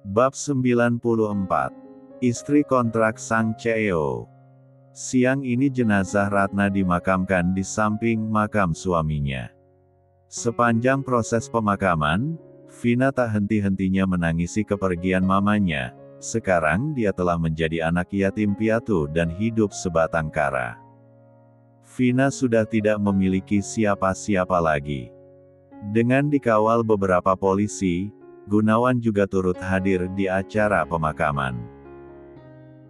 Bab 94. Istri kontrak Sang Cheo. Siang ini jenazah Ratna dimakamkan di samping makam suaminya. Sepanjang proses pemakaman, Vina tak henti-hentinya menangisi kepergian mamanya. Sekarang dia telah menjadi anak yatim piatu dan hidup sebatang kara. Vina sudah tidak memiliki siapa-siapa lagi. Dengan dikawal beberapa polisi, Gunawan juga turut hadir di acara pemakaman.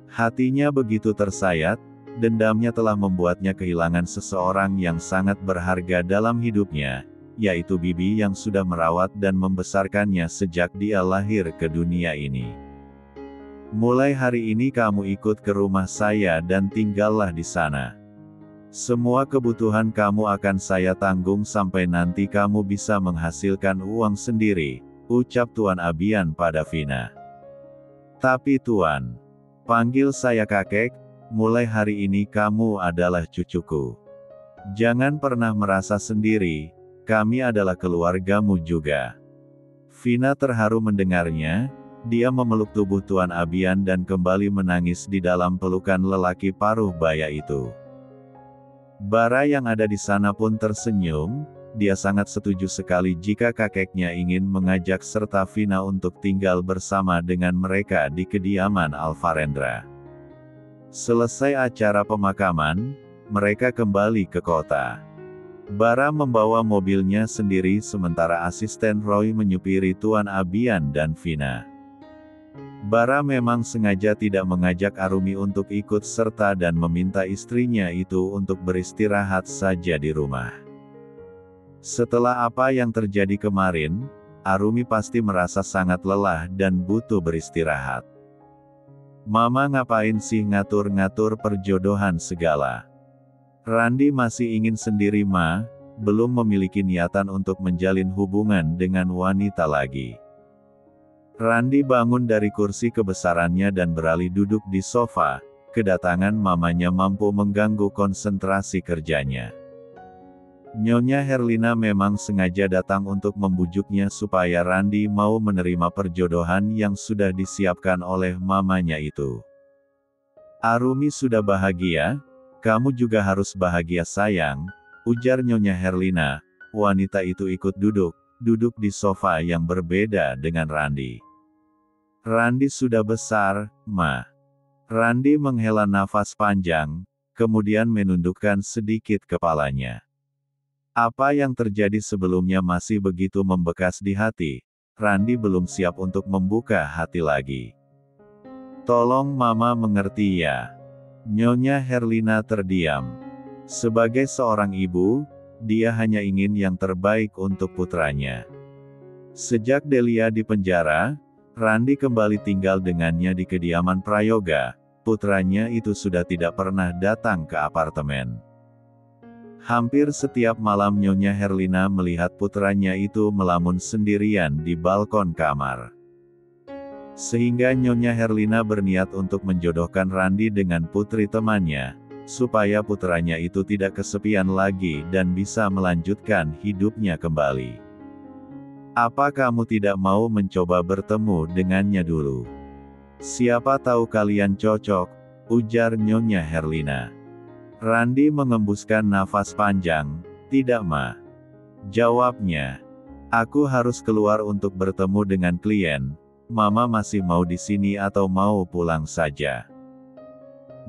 Hatinya begitu tersayat, dendamnya telah membuatnya kehilangan seseorang yang sangat berharga dalam hidupnya, yaitu bibi yang sudah merawat dan membesarkannya sejak dia lahir ke dunia ini. Mulai hari ini kamu ikut ke rumah saya dan tinggallah di sana. Semua kebutuhan kamu akan saya tanggung sampai nanti kamu bisa menghasilkan uang sendiri, ucap Tuan Abian pada Vina. Tapi Tuan, panggil saya kakek, mulai hari ini kamu adalah cucuku. Jangan pernah merasa sendiri, kami adalah keluargamu juga. Vina terharu mendengarnya, dia memeluk tubuh Tuan Abian dan kembali menangis di dalam pelukan lelaki paruh baya itu. Bara yang ada di sana pun tersenyum. Dia sangat setuju sekali jika kakeknya ingin mengajak serta Vina untuk tinggal bersama dengan mereka di kediaman Alvarendra. Selesai acara pemakaman, mereka kembali ke kota. Bara membawa mobilnya sendiri sementara asisten Roy menyupiri Tuan Abian dan Vina. Bara memang sengaja tidak mengajak Arumi untuk ikut serta dan meminta istrinya itu untuk beristirahat saja di rumah. Setelah apa yang terjadi kemarin, Arumi pasti merasa sangat lelah dan butuh beristirahat. Mama ngapain sih ngatur-ngatur perjodohan segala? Randi masih ingin sendiri Ma, belum memiliki niatan untuk menjalin hubungan dengan wanita lagi. Randi bangun dari kursi kebesarannya dan beralih duduk di sofa, kedatangan mamanya mampu mengganggu konsentrasi kerjanya. Nyonya Herlina memang sengaja datang untuk membujuknya supaya Randi mau menerima perjodohan yang sudah disiapkan oleh mamanya itu. Arumi sudah bahagia, kamu juga harus bahagia sayang, ujar Nyonya Herlina. Wanita itu ikut duduk di sofa yang berbeda dengan Randi. Randi sudah besar, Ma. Randi menghela nafas panjang, kemudian menundukkan sedikit kepalanya. Apa yang terjadi sebelumnya masih begitu membekas di hati. Randi belum siap untuk membuka hati lagi. Tolong Mama mengerti ya. Nyonya Herlina terdiam. Sebagai seorang ibu, dia hanya ingin yang terbaik untuk putranya. Sejak Delia di penjara, Randi kembali tinggal dengannya di kediaman Prayoga. Putranya itu sudah tidak pernah datang ke apartemen. Hampir setiap malam Nyonya Herlina melihat putranya itu melamun sendirian di balkon kamar. Sehingga Nyonya Herlina berniat untuk menjodohkan Randi dengan putri temannya, supaya putranya itu tidak kesepian lagi dan bisa melanjutkan hidupnya kembali. Apa kamu tidak mau mencoba bertemu dengannya dulu? Siapa tahu kalian cocok, ujar Nyonya Herlina. Randi mengembuskan nafas panjang. Tidak Ma. Jawabnya. Aku harus keluar untuk bertemu dengan klien. Mama masih mau di sini atau mau pulang saja?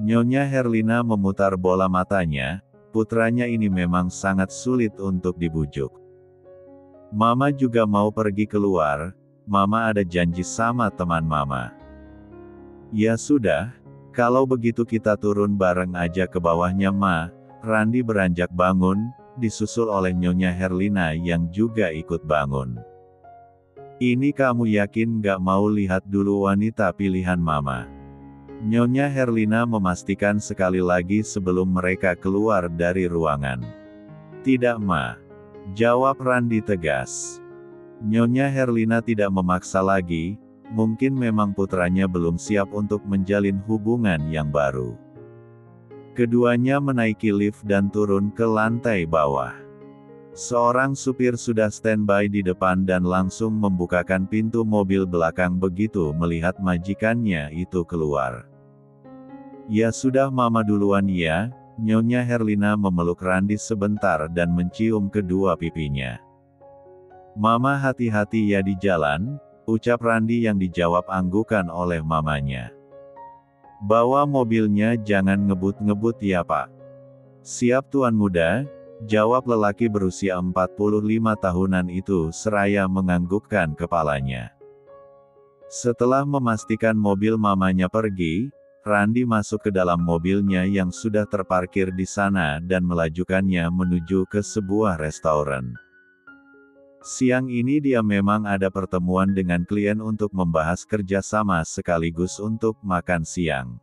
Nyonya Herlina memutar bola matanya. Putranya ini memang sangat sulit untuk dibujuk. Mama juga mau pergi keluar. Mama ada janji sama teman Mama. Ya sudah. Kalau begitu kita turun bareng aja ke bawahnya Ma. Randi beranjak bangun, disusul oleh Nyonya Herlina yang juga ikut bangun. Ini kamu yakin gak mau lihat dulu wanita pilihan Mama? Nyonya Herlina memastikan sekali lagi sebelum mereka keluar dari ruangan. Tidak Ma. Jawab Randi tegas. Nyonya Herlina tidak memaksa lagi. Mungkin memang putranya belum siap untuk menjalin hubungan yang baru. Keduanya menaiki lift dan turun ke lantai bawah. Seorang supir sudah standby di depan dan langsung membukakan pintu mobil belakang begitu melihat majikannya itu keluar. "Ya sudah mama duluan ya," Nyonya Herlina memeluk Randi sebentar dan mencium kedua pipinya. "Mama hati-hati ya di jalan," ucap Randi yang dijawab anggukan oleh mamanya. "Bawa mobilnya jangan ngebut-ngebut ya Pak." "Siap Tuan Muda," jawab lelaki berusia 45 tahunan itu seraya menganggukkan kepalanya. Setelah memastikan mobil mamanya pergi, Randi masuk ke dalam mobilnya yang sudah terparkir di sana dan melajukannya menuju ke sebuah restoran. Siang ini dia memang ada pertemuan dengan klien untuk membahas kerjasama sekaligus untuk makan siang.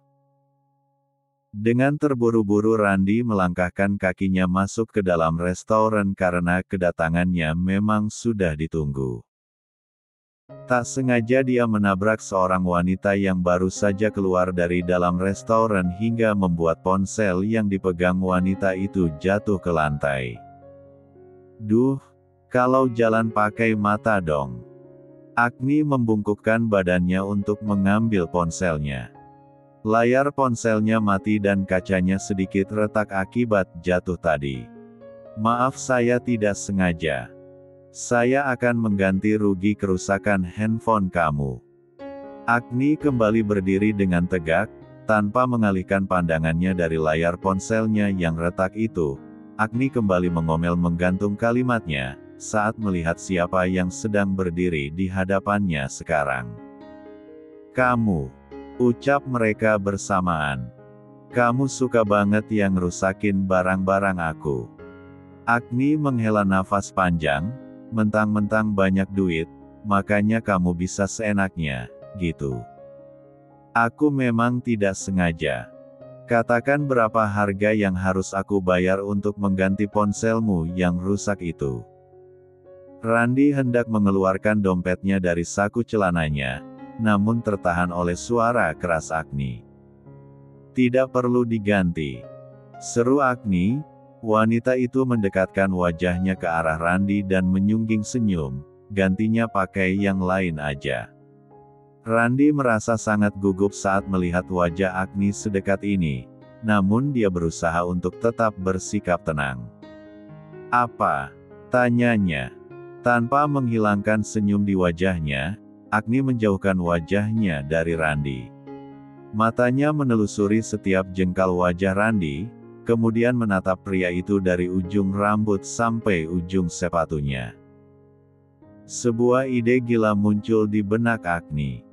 Dengan terburu-buru Randi melangkahkan kakinya masuk ke dalam restoran karena kedatangannya memang sudah ditunggu. Tak sengaja dia menabrak seorang wanita yang baru saja keluar dari dalam restoran hingga membuat ponsel yang dipegang wanita itu jatuh ke lantai. "Duh, kalau jalan pakai mata dong." Agni membungkukkan badannya untuk mengambil ponselnya. Layar ponselnya mati dan kacanya sedikit retak akibat jatuh tadi. "Maaf saya tidak sengaja. Saya akan mengganti rugi kerusakan handphone kamu." Agni kembali berdiri dengan tegak, tanpa mengalihkan pandangannya dari layar ponselnya yang retak itu. Agni kembali mengomel menggantung kalimatnya, saat melihat siapa yang sedang berdiri di hadapannya sekarang. "Kamu," ucap mereka bersamaan. "Kamu suka banget yang rusakin barang-barang aku." Agni menghela nafas panjang, "Mentang-mentang banyak duit, makanya kamu bisa seenaknya, gitu." "Aku memang tidak sengaja. Katakan berapa harga yang harus aku bayar untuk mengganti ponselmu yang rusak itu." Randi hendak mengeluarkan dompetnya dari saku celananya, namun tertahan oleh suara keras Agni. "Tidak perlu diganti," seru Agni. Wanita itu mendekatkan wajahnya ke arah Randi dan menyungging senyum, "Gantinya pakai yang lain aja." Randi merasa sangat gugup saat melihat wajah Agni sedekat ini, namun dia berusaha untuk tetap bersikap tenang. "Apa?" tanyanya. Tanpa menghilangkan senyum di wajahnya, Agni menjauhkan wajahnya dari Randi. Matanya menelusuri setiap jengkal wajah Randi, kemudian menatap pria itu dari ujung rambut sampai ujung sepatunya. Sebuah ide gila muncul di benak Agni.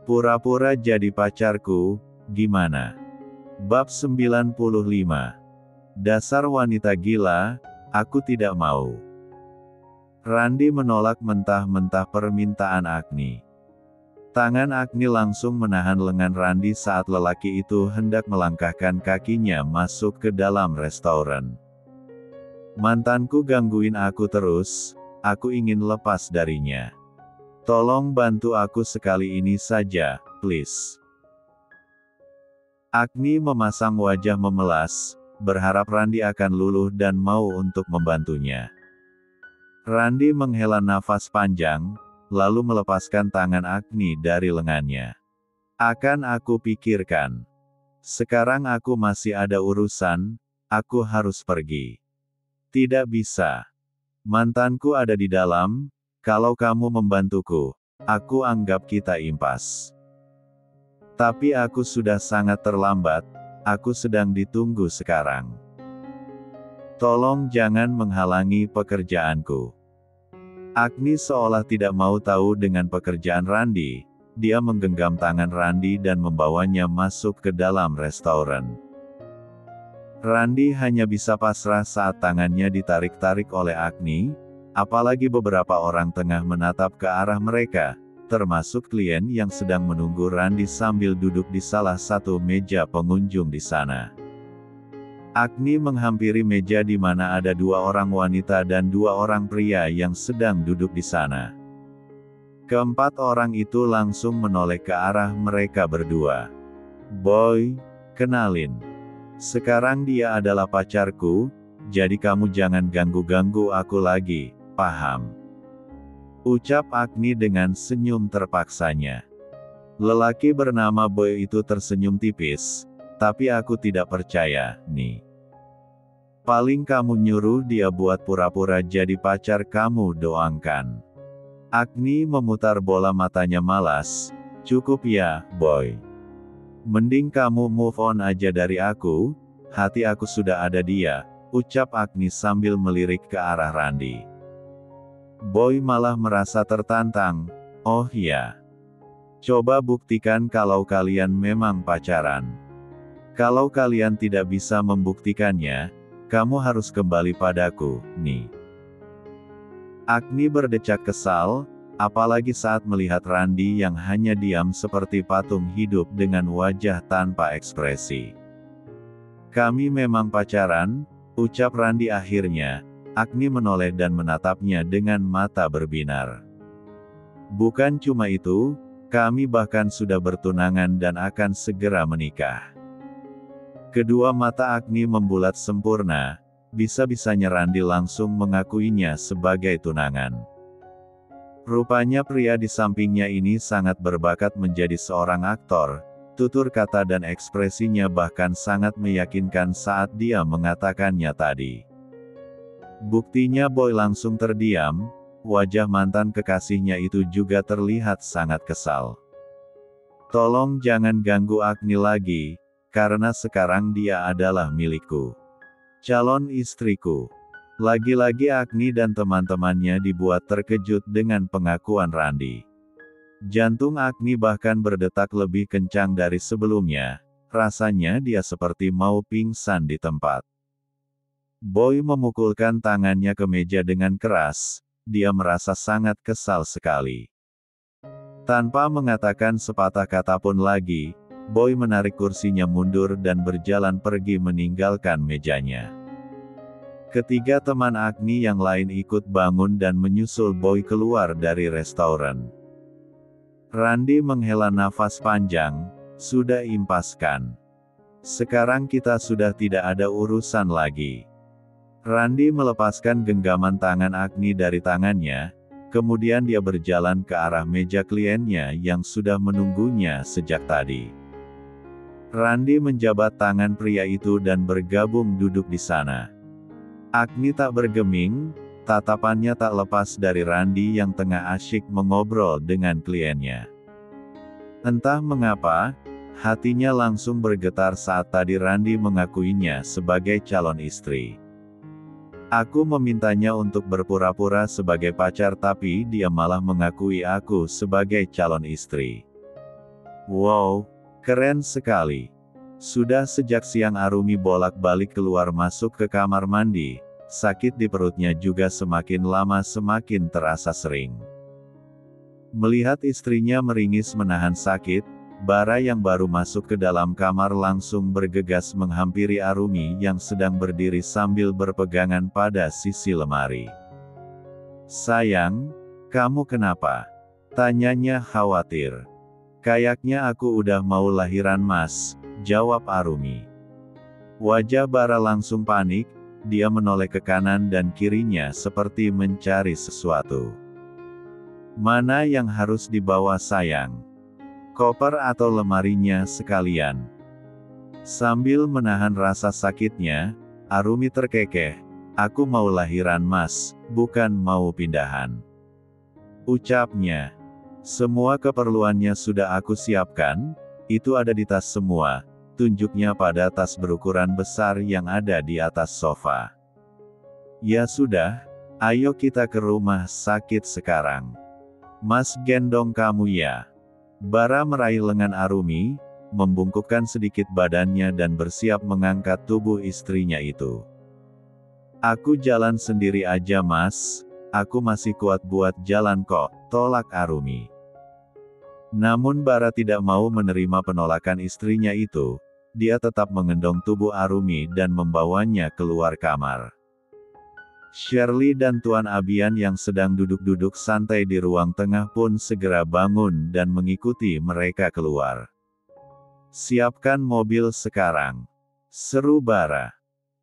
"Pura-pura jadi pacarku, gimana?" Bab 95. Dasar wanita gila, aku tidak mau. Randi menolak mentah-mentah permintaan Agni. Tangan Agni langsung menahan lengan Randi saat lelaki itu hendak melangkahkan kakinya masuk ke dalam restoran. "Mantanku gangguin aku terus, aku ingin lepas darinya. Tolong bantu aku sekali ini saja, please." Agni memasang wajah memelas, berharap Randi akan luluh dan mau untuk membantunya. Randi menghela nafas panjang, lalu melepaskan tangan Agni dari lengannya. "Akan aku pikirkan. Sekarang aku masih ada urusan, aku harus pergi." "Tidak bisa. Mantanku ada di dalam, kalau kamu membantuku, aku anggap kita impas." "Tapi aku sudah sangat terlambat, aku sedang ditunggu sekarang. Tolong jangan menghalangi pekerjaanku." Agni seolah tidak mau tahu dengan pekerjaan Randi, dia menggenggam tangan Randi dan membawanya masuk ke dalam restoran. Randi hanya bisa pasrah saat tangannya ditarik-tarik oleh Agni, apalagi beberapa orang tengah menatap ke arah mereka, termasuk klien yang sedang menunggu Randi sambil duduk di salah satu meja pengunjung di sana. Agni menghampiri meja di mana ada 2 orang wanita dan 2 orang pria yang sedang duduk di sana. Keempat orang itu langsung menoleh ke arah mereka berdua. "Boy, kenalin. Sekarang dia adalah pacarku, jadi kamu jangan ganggu-ganggu aku lagi, paham? Ucap Agni dengan senyum terpaksanya. Lelaki bernama Boy itu tersenyum tipis. Tapi aku tidak percaya, nih. Paling kamu nyuruh dia buat pura-pura jadi pacar kamu doangkan. Agni memutar bola matanya malas. Cukup ya, Boy. Mending kamu move on aja dari aku, hati aku sudah ada dia, ucap Agni sambil melirik ke arah Randi. Boy malah merasa tertantang. Oh ya. Coba buktikan kalau kalian memang pacaran. Kalau kalian tidak bisa membuktikannya, kamu harus kembali padaku, nih. Agni berdecak kesal, apalagi saat melihat Randi yang hanya diam seperti patung hidup dengan wajah tanpa ekspresi. Kami memang pacaran, ucap Randi akhirnya. Agni menoleh dan menatapnya dengan mata berbinar. Bukan cuma itu, kami bahkan sudah bertunangan dan akan segera menikah. Kedua mata Agni membulat sempurna, bisa-bisanya Randi langsung mengakuinya sebagai tunangan. Rupanya pria di sampingnya ini sangat berbakat menjadi seorang aktor, tutur kata dan ekspresinya bahkan sangat meyakinkan saat dia mengatakannya tadi. Buktinya Boy langsung terdiam, wajah mantan kekasihnya itu juga terlihat sangat kesal. Tolong jangan ganggu Agni lagi, karena sekarang dia adalah milikku. Calon istriku. Lagi-lagi Agni dan teman-temannya dibuat terkejut dengan pengakuan Randi. Jantung Agni bahkan berdetak lebih kencang dari sebelumnya, rasanya dia seperti mau pingsan di tempat. Boy memukulkan tangannya ke meja dengan keras, dia merasa sangat kesal sekali. Tanpa mengatakan sepatah kata pun lagi, Boy menarik kursinya mundur dan berjalan pergi meninggalkan mejanya. Ketiga teman Agni yang lain ikut bangun dan menyusul Boy keluar dari restoran. Randi menghela nafas panjang, sudah impaskan. Sekarang kita sudah tidak ada urusan lagi. Randi melepaskan genggaman tangan Agni dari tangannya, kemudian dia berjalan ke arah meja kliennya yang sudah menunggunya sejak tadi. Randi menjabat tangan pria itu dan bergabung duduk di sana. Agni tak bergeming, tatapannya tak lepas dari Randi yang tengah asyik mengobrol dengan kliennya. Entah mengapa, hatinya langsung bergetar saat tadi Randi mengakuinya sebagai calon istri. Aku memintanya untuk berpura-pura sebagai pacar tapi dia malah mengakui aku sebagai calon istri. Wow! Keren sekali. Sudah sejak siang Arumi bolak-balik keluar masuk ke kamar mandi, sakit di perutnya juga semakin lama semakin terasa sering. Melihat istrinya meringis menahan sakit, Bara yang baru masuk ke dalam kamar langsung bergegas menghampiri Arumi yang sedang berdiri sambil berpegangan pada sisi lemari. Sayang, kamu kenapa? Tanyanya khawatir. Kayaknya aku udah mau lahiran Mas, jawab Arumi. Wajah Bara langsung panik, dia menoleh ke kanan dan kirinya seperti mencari sesuatu. Mana yang harus dibawa sayang? Koper atau lemarinya sekalian? Sambil menahan rasa sakitnya, Arumi terkekeh, aku mau lahiran Mas, bukan mau pindahan. Ucapnya. Semua keperluannya sudah aku siapkan, itu ada di tas semua, tunjuknya pada tas berukuran besar yang ada di atas sofa. Ya sudah, ayo kita ke rumah sakit sekarang. Mas gendong kamu ya. Bara meraih lengan Arumi, membungkukkan sedikit badannya dan bersiap mengangkat tubuh istrinya itu. Aku jalan sendiri aja Mas, aku masih kuat buat jalan kok, tolak Arumi. Namun Bara tidak mau menerima penolakan istrinya itu, dia tetap mengendong tubuh Arumi dan membawanya keluar kamar. Shirley dan Tuan Abian yang sedang duduk-duduk santai di ruang tengah pun segera bangun dan mengikuti mereka keluar. Siapkan mobil sekarang. seru Bara.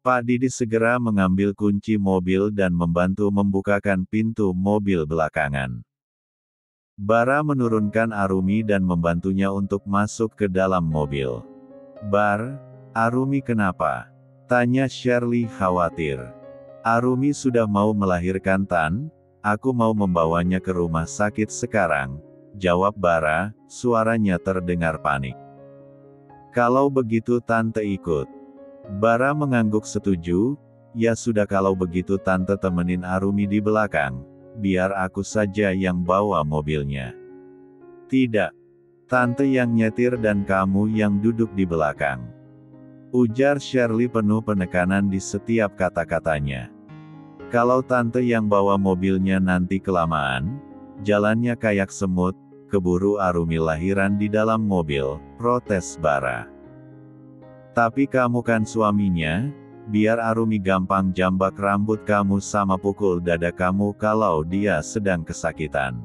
Pak Didi segera mengambil kunci mobil dan membantu membukakan pintu mobil belakangan. Bara menurunkan Arumi dan membantunya untuk masuk ke dalam mobil. Bar, Arumi kenapa? Tanya Shirley khawatir. Arumi sudah mau melahirkan Tan, aku mau membawanya ke rumah sakit sekarang, jawab Bara, suaranya terdengar panik. Kalau begitu Tante ikut. Bara mengangguk setuju, ya sudah kalau begitu Tante temenin Arumi di belakang. Biar aku saja yang bawa mobilnya. Tidak. Tante yang nyetir dan kamu yang duduk di belakang. Ujar Shirley penuh penekanan di setiap kata-katanya. Kalau Tante yang bawa mobilnya nanti kelamaan, jalannya kayak semut, keburu Arumi lahiran di dalam mobil, protes Bara. Tapi kamu kan suaminya, biar Arumi gampang jambak rambut kamu sama pukul dada kamu kalau dia sedang kesakitan.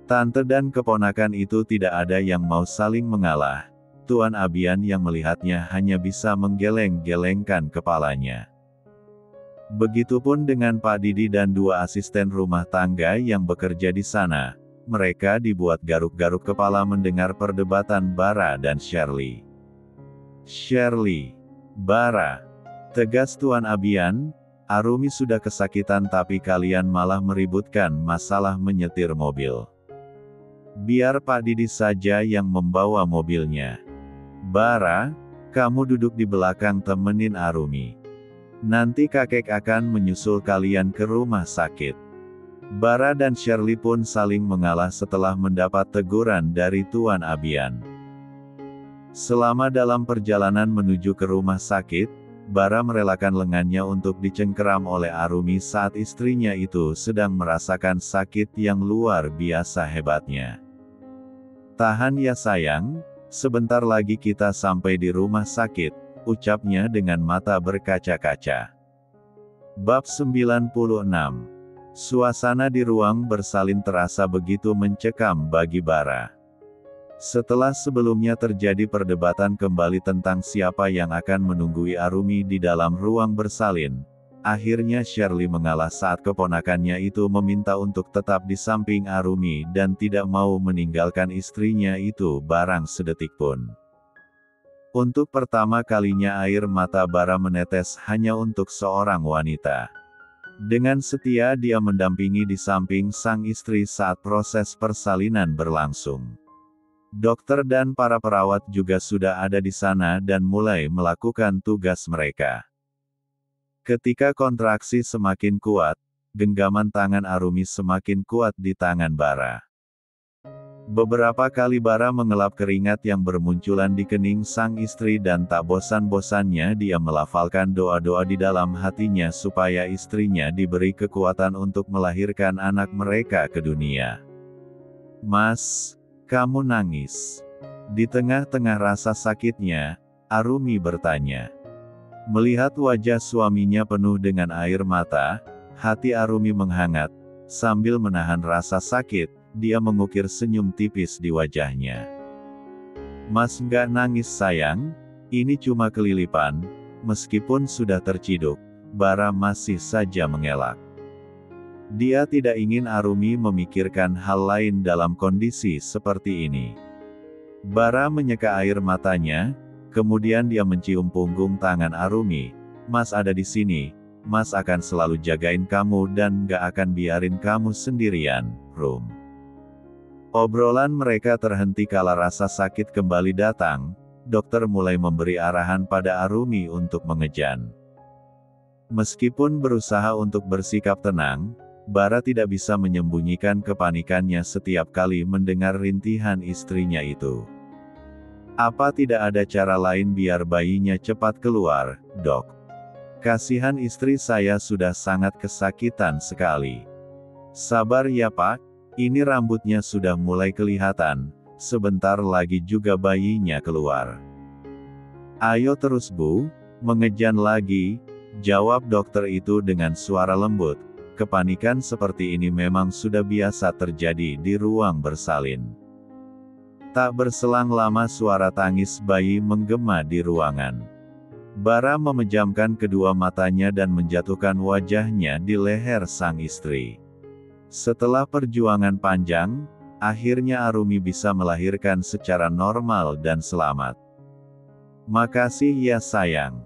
Tante dan keponakan itu tidak ada yang mau saling mengalah. Tuan Abian yang melihatnya hanya bisa menggeleng-gelengkan kepalanya. Begitupun dengan Pak Didi dan dua asisten rumah tangga yang bekerja di sana. Mereka dibuat garuk-garuk kepala mendengar perdebatan Bara dan Shirley. Shirley, Bara, tegas Tuan Abian, Arumi sudah kesakitan tapi kalian malah meributkan masalah menyetir mobil. Biar Pak Didi saja yang membawa mobilnya. Bara, kamu duduk di belakang temenin Arumi. Nanti kakek akan menyusul kalian ke rumah sakit. Bara dan Shirley pun saling mengalah setelah mendapat teguran dari Tuan Abian. Selama dalam perjalanan menuju ke rumah sakit, Bara merelakan lengannya untuk dicengkeram oleh Arumi saat istrinya itu sedang merasakan sakit yang luar biasa hebatnya. Tahan ya sayang, sebentar lagi kita sampai di rumah sakit, ucapnya dengan mata berkaca-kaca. Bab 96. Suasana di ruang bersalin terasa begitu mencekam bagi Bara. Setelah sebelumnya terjadi perdebatan kembali tentang siapa yang akan menunggui Arumi di dalam ruang bersalin, akhirnya Shirley mengalah saat keponakannya itu meminta untuk tetap di samping Arumi dan tidak mau meninggalkan istrinya itu barang sedetik pun. Untuk pertama kalinya air mata Bara menetes hanya untuk seorang wanita. Dengan setia dia mendampingi di samping sang istri saat proses persalinan berlangsung. Dokter dan para perawat juga sudah ada di sana dan mulai melakukan tugas mereka. Ketika kontraksi semakin kuat, genggaman tangan Arumi semakin kuat di tangan Bara. Beberapa kali Bara mengelap keringat yang bermunculan di kening sang istri dan tak bosan-bosannya dia melafalkan doa-doa di dalam hatinya supaya istrinya diberi kekuatan untuk melahirkan anak mereka ke dunia. Mas, kamu nangis. Di tengah-tengah rasa sakitnya, Arumi bertanya. Melihat wajah suaminya penuh dengan air mata, hati Arumi menghangat. Sambil menahan rasa sakit, dia mengukir senyum tipis di wajahnya. Mas nggak nangis sayang, ini cuma kelilipan. Meskipun sudah terciduk, Bara masih saja mengelak. Dia tidak ingin Arumi memikirkan hal lain dalam kondisi seperti ini. Bara menyeka air matanya, kemudian dia mencium punggung tangan Arumi. Mas ada di sini, Mas akan selalu jagain kamu dan gak akan biarin kamu sendirian, Rum. Obrolan mereka terhenti kala rasa sakit kembali datang. Dokter mulai memberi arahan pada Arumi untuk mengejan. Meskipun berusaha untuk bersikap tenang, Bara tidak bisa menyembunyikan kepanikannya setiap kali mendengar rintihan istrinya itu. Apa tidak ada cara lain biar bayinya cepat keluar, Dok? Kasihan istri saya sudah sangat kesakitan sekali. Sabar ya Pak, ini rambutnya sudah mulai kelihatan, sebentar lagi juga bayinya keluar. Ayo terus Bu, mengejan lagi, jawab dokter itu dengan suara lembut. Kepanikan seperti ini memang sudah biasa terjadi di ruang bersalin. Tak berselang lama suara tangis bayi menggema di ruangan. Bara memejamkan kedua matanya dan menjatuhkan wajahnya di leher sang istri. Setelah perjuangan panjang, akhirnya Arumi bisa melahirkan secara normal dan selamat. Makasih ya sayang.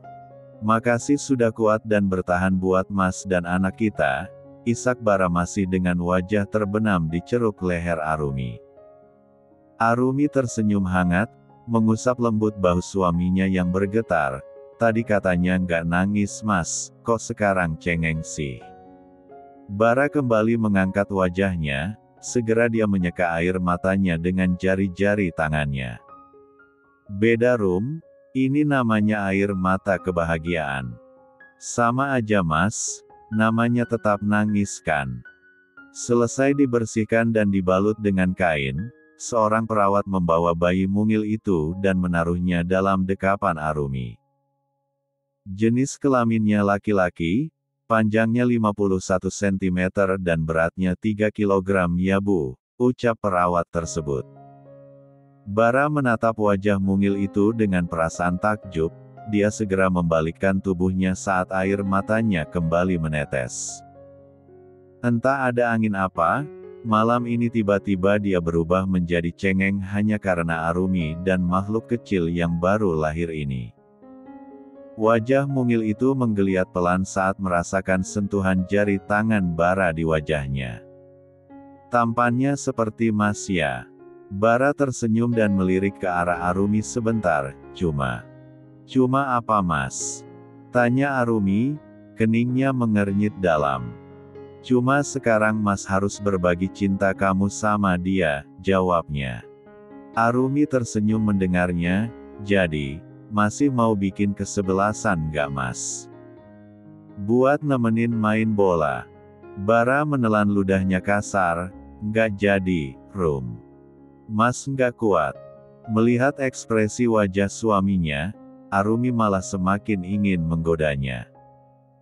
Makasih sudah kuat dan bertahan buat Mas dan anak kita. Isak Bara masih dengan wajah terbenam di ceruk leher Arumi. Arumi tersenyum hangat, mengusap lembut bahu suaminya yang bergetar. Tadi katanya nggak nangis Mas, kok sekarang cengeng sih? Bara kembali mengangkat wajahnya, segera dia menyeka air matanya dengan jari-jari tangannya. Beda Rum, ini namanya air mata kebahagiaan. Sama aja Mas, namanya tetap nangis kan? Selesai dibersihkan dan dibalut dengan kain, seorang perawat membawa bayi mungil itu dan menaruhnya dalam dekapan Arumi. Jenis kelaminnya laki-laki, panjangnya 51 cm dan beratnya 3 kg ya Bu, ucap perawat tersebut. Bara menatap wajah mungil itu dengan perasaan takjub, dia segera membalikkan tubuhnya saat air matanya kembali menetes. Entah ada angin apa, malam ini tiba-tiba dia berubah menjadi cengeng hanya karena Arumi dan makhluk kecil yang baru lahir ini. Wajah mungil itu menggeliat pelan saat merasakan sentuhan jari tangan Bara di wajahnya. Tampannya seperti Mas ya. Bara tersenyum dan melirik ke arah Arumi sebentar, Cuma apa Mas? Tanya Arumi, keningnya mengernyit dalam. Cuma sekarang Mas harus berbagi cinta kamu sama dia, jawabnya. Arumi tersenyum mendengarnya, jadi, masih mau bikin kesebelasan nggak Mas? Buat nemenin main bola. Bara menelan ludahnya kasar, nggak jadi, Rum. Mas nggak kuat. Melihat ekspresi wajah suaminya, Arumi malah semakin ingin menggodanya.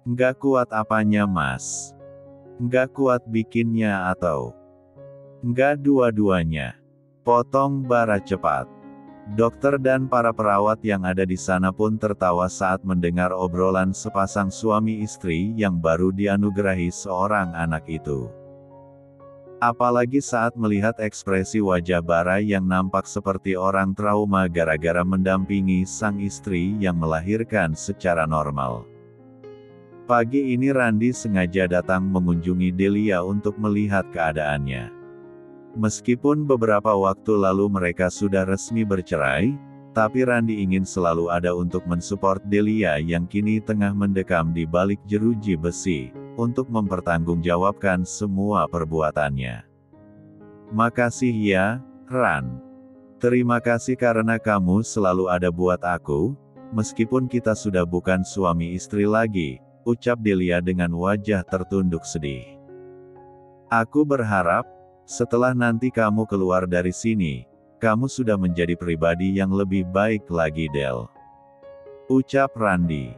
Nggak kuat apanya Mas? Nggak kuat bikinnya atau? Nggak dua-duanya. Potong Bara cepat. Dokter dan para perawat yang ada di sana pun tertawa saat mendengar obrolan sepasang suami istri yang baru dianugerahi seorang anak itu. Apalagi saat melihat ekspresi wajah Bara yang nampak seperti orang trauma gara-gara mendampingi sang istri yang melahirkan secara normal. Pagi ini Randi sengaja datang mengunjungi Delia untuk melihat keadaannya. Meskipun beberapa waktu lalu mereka sudah resmi bercerai, tapi Randi ingin selalu ada untuk mensupport Delia yang kini tengah mendekam di balik jeruji besi, untuk mempertanggungjawabkan semua perbuatannya. Makasih ya, Ran. Terima kasih karena kamu selalu ada buat aku, meskipun kita sudah bukan suami istri lagi, ucap Delia dengan wajah tertunduk sedih. Aku berharap, setelah nanti kamu keluar dari sini, kamu sudah menjadi pribadi yang lebih baik lagi Del. Ucap Randi.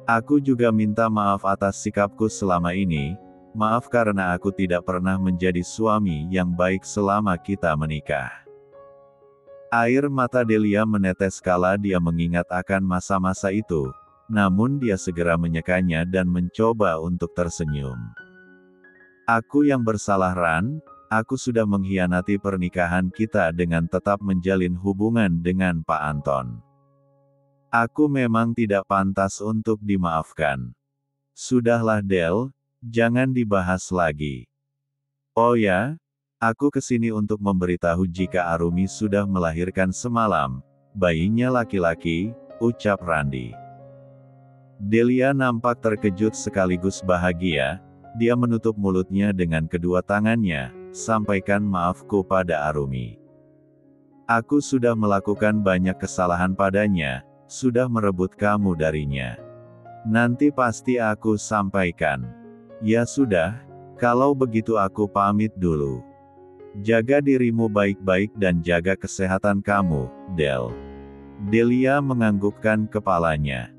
Aku juga minta maaf atas sikapku selama ini, maaf karena aku tidak pernah menjadi suami yang baik selama kita menikah. Air mata Delia menetes kala dia mengingat akan masa-masa itu, namun dia segera menyekanya dan mencoba untuk tersenyum. Aku yang bersalah Ran. Aku sudah mengkhianati pernikahan kita dengan tetap menjalin hubungan dengan Pak Anton. Aku memang tidak pantas untuk dimaafkan. Sudahlah Del, jangan dibahas lagi. Oh ya, aku kesini untuk memberitahu jika Arumi sudah melahirkan semalam, bayinya laki-laki, ucap Randi. Delia nampak terkejut sekaligus bahagia, dia menutup mulutnya dengan kedua tangannya. Sampaikan maafku pada Arumi. Aku sudah melakukan banyak kesalahan padanya, sudah merebut kamu darinya. Nanti pasti aku sampaikan. Ya sudah, kalau begitu aku pamit dulu. Jaga dirimu baik-baik dan jaga kesehatan kamu, Del. Delia menganggukkan kepalanya.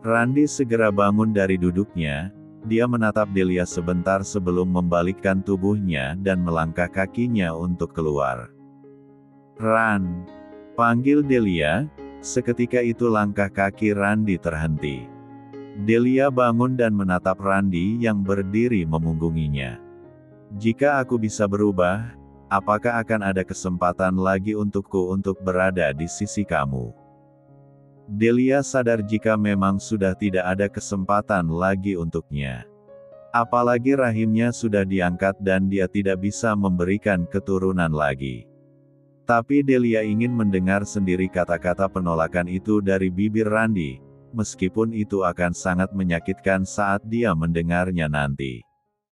Randi segera bangun dari duduknya. Dia menatap Delia sebentar sebelum membalikkan tubuhnya dan melangkah kakinya untuk keluar. Ran, panggil Delia, Seketika itu langkah kaki Randi terhenti. Delia bangun dan menatap Randi yang berdiri memunggunginya. "Jika aku bisa berubah, apakah akan ada kesempatan lagi untukku untuk berada di sisi kamu?" Delia sadar jika memang sudah tidak ada kesempatan lagi untuknya. Apalagi rahimnya sudah diangkat dan dia tidak bisa memberikan keturunan lagi. Tapi Delia ingin mendengar sendiri kata-kata penolakan itu dari bibir Randi, meskipun itu akan sangat menyakitkan saat dia mendengarnya nanti.